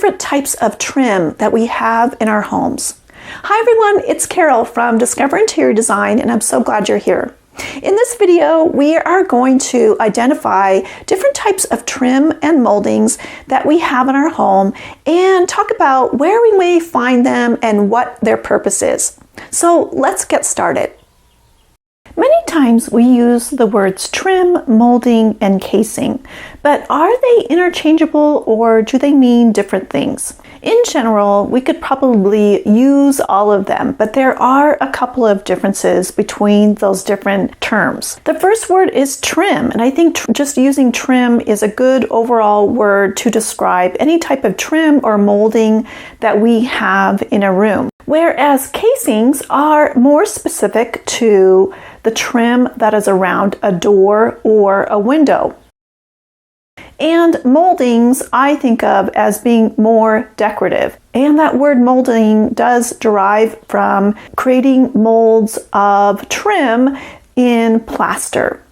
different types of trim that we have in our homes. Hi everyone, it's Carol from Discover Interior Design, and I'm so glad you're here. In this video, we are going to identify different types of trim and moldings that we have in our home and talk about where we may find them and what their purpose is. So let's get started. Many times we use the words trim, molding, and casing, but are they interchangeable or do they mean different things? In general, we could probably use all of them, but there are a couple of differences between those different terms. The first word is trim, and I think just using trim is a good overall word to describe any type of trim or molding that we have in a room. Whereas casings are more specific to the trim that is around a door or a window. And moldings I think of as being more decorative. And that word molding does derive from creating molds of trim in plaster.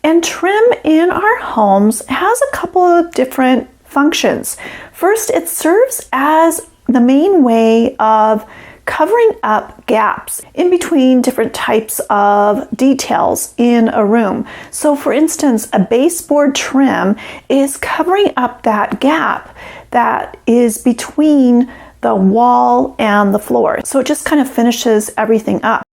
And trim in our homes has a couple of different functions. First, it serves as the main way of covering up gaps in between different types of details in a room. So for instance, a baseboard trim is covering up that gap that is between the wall and the floor. So it just kind of finishes everything up.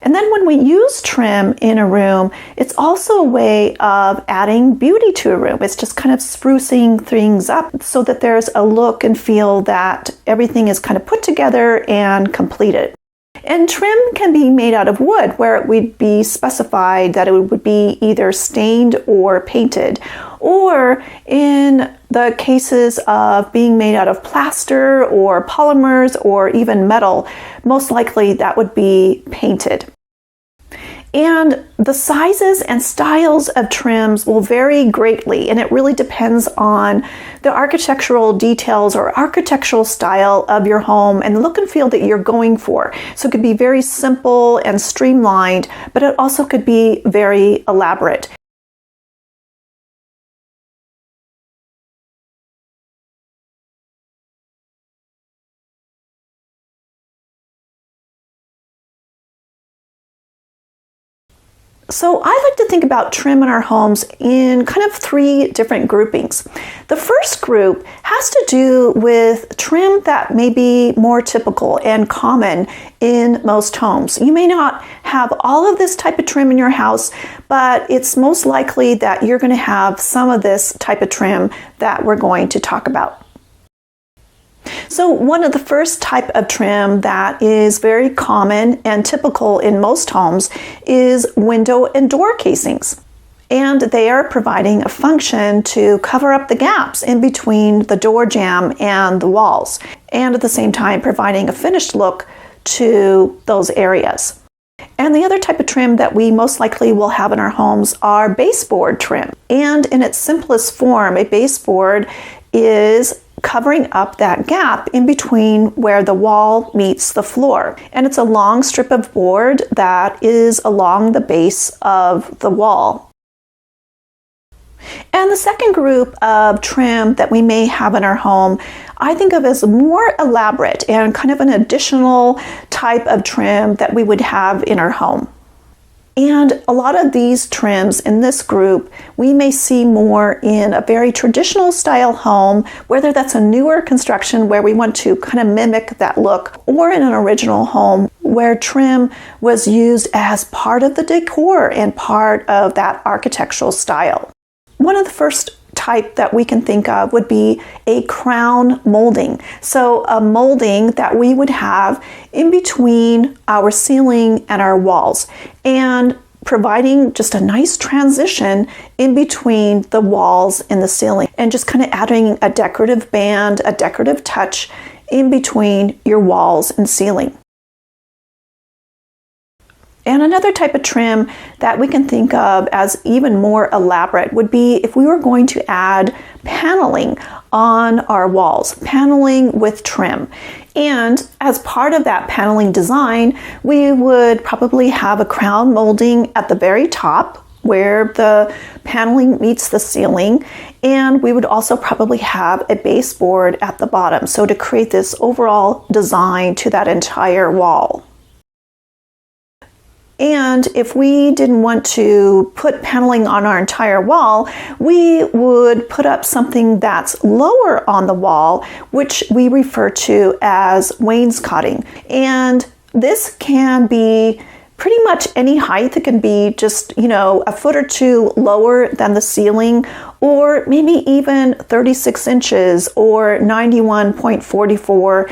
And then when we use trim in a room, it's also a way of adding beauty to a room. It's just kind of sprucing things up so that there's a look and feel that everything is kind of put together and completed. And trim can be made out of wood, where it would be specified that it would be either stained or painted. Or in the cases of being made out of plaster or polymers or even metal, most likely that would be painted. And the sizes and styles of trims will vary greatly, and it really depends on the architectural details or architectural style of your home and the look and feel that you're going for. So it could be very simple and streamlined, but it also could be very elaborate. So I like to think about trim in our homes in kind of three different groupings. The first group has to do with trim that may be more typical and common in most homes. You may not have all of this type of trim in your house, but it's most likely that you're going to have some of this type of trim that we're going to talk about. So one of the first type of trim that is very common and typical in most homes is window and door casings. And they are providing a function to cover up the gaps in between the door jamb and the walls, and at the same time providing a finished look to those areas. And the other type of trim that we most likely will have in our homes are baseboard trim. And in its simplest form, a baseboard is covering up that gap in between where the wall meets the floor. And it's a long strip of board that is along the base of the wall. And the second group of trim that we may have in our home, I think of as more elaborate and kind of an additional type of trim that we would have in our home. And a lot of these trims in this group, we may see more in a very traditional style home, whether that's a newer construction where we want to kind of mimic that look, or in an original home where trim was used as part of the decor and part of that architectural style. One of the first type that we can think of would be a crown molding. So a molding that we would have in between our ceiling and our walls, and providing just a nice transition in between the walls and the ceiling, and just kind of adding a decorative band, a decorative touch in between your walls and ceiling. And another type of trim that we can think of as even more elaborate would be if we were going to add paneling on our walls, paneling with trim. And as part of that paneling design, we would probably have a crown molding at the very top where the paneling meets the ceiling, and we would also probably have a baseboard at the bottom, so to create this overall design to that entire wall. And if we didn't want to put paneling on our entire wall, we would put up something that's lower on the wall, which we refer to as wainscoting. And this can be pretty much any height. It can be just, a foot or two lower than the ceiling, or maybe even 36 inches or 91.44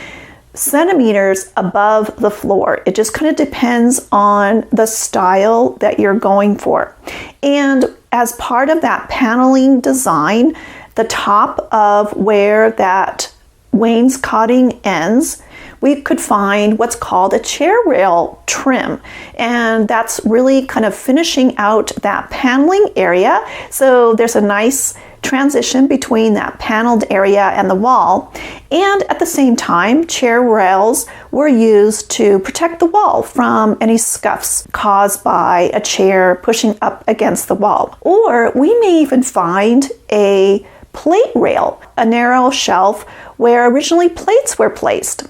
centimeters above the floor. It just kind of depends on the style that you're going for. And as part of that paneling design, the top of where that wainscoting ends, we could find what's called a chair rail trim. And that's really kind of finishing out that paneling area. So there's a nice transition between that paneled area and the wall. And at the same time, chair rails were used to protect the wall from any scuffs caused by a chair pushing up against the wall. Or we may even find a plate rail, a narrow shelf where originally plates were placed.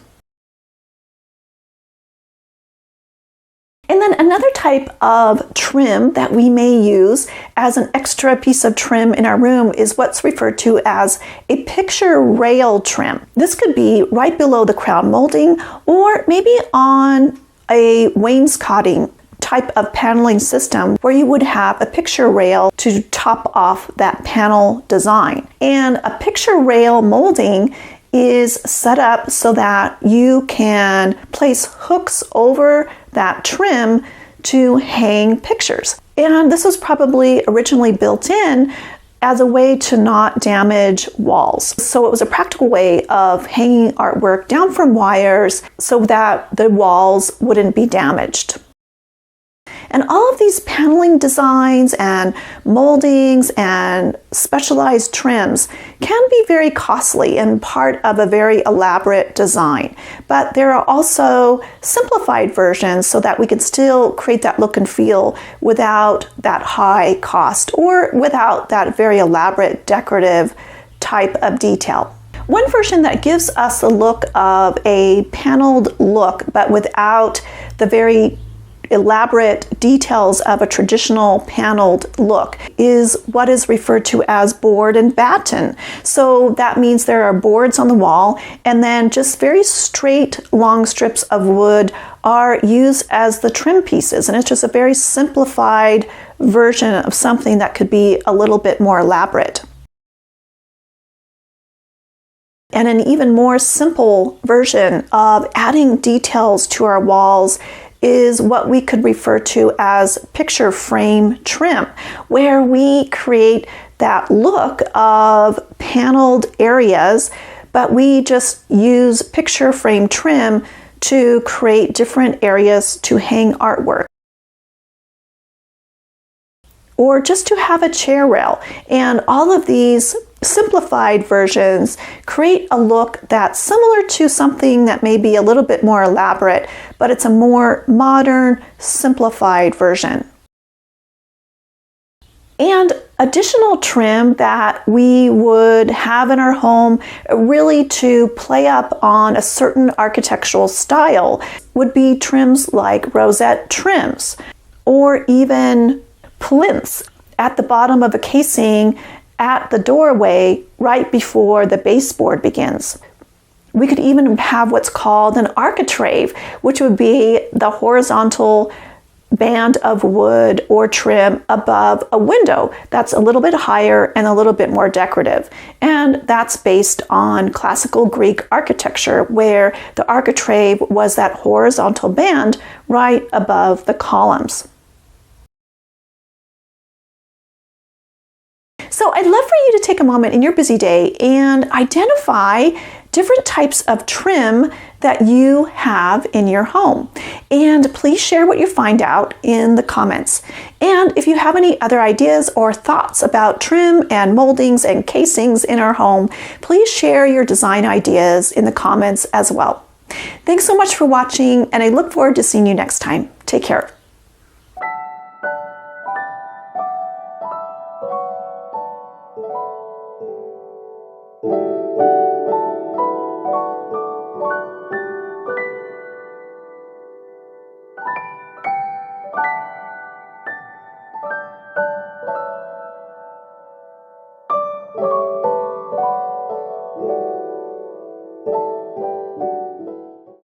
And then another type of trim that we may use as an extra piece of trim in our room is what's referred to as a picture rail trim. This could be right below the crown molding, or maybe on a wainscoting type of paneling system where you would have a picture rail to top off that panel design. And a picture rail molding is set up so that you can place hooks over that trim to hang pictures. And this was probably originally built in as a way to not damage walls. So it was a practical way of hanging artwork down from wires so that the walls wouldn't be damaged. And all of these paneling designs and moldings and specialized trims can be very costly and part of a very elaborate design. But there are also simplified versions so that we can still create that look and feel without that high cost or without that very elaborate decorative type of detail. One version that gives us a look of a paneled look, but without the very elaborate details of a traditional paneled look, is what is referred to as board and batten. So that means there are boards on the wall, and then just very straight long strips of wood are used as the trim pieces. And it's just a very simplified version of something that could be a little bit more elaborate. And an even more simple version of adding details to our walls is what we could refer to as picture frame trim, where we create that look of paneled areas, but we just use picture frame trim to create different areas to hang artwork. Or just to have a chair rail. And all of these simplified versions create a look that's similar to something that may be a little bit more elaborate, but it's a more modern, simplified version. And additional trim that we would have in our home really to play up on a certain architectural style would be trims like rosette trims, or even plinths at the bottom of a casing at the doorway right before the baseboard begins. We could even have what's called an architrave, which would be the horizontal band of wood or trim above a window that's a little bit higher and a little bit more decorative. And that's based on classical Greek architecture, where the architrave was that horizontal band right above the columns. So I'd love for you to take a moment in your busy day and identify different types of trim that you have in your home. And please share what you find out in the comments. And if you have any other ideas or thoughts about trim and moldings and casings in our home, please share your design ideas in the comments as well. Thanks so much for watching, and I look forward to seeing you next time. Take care.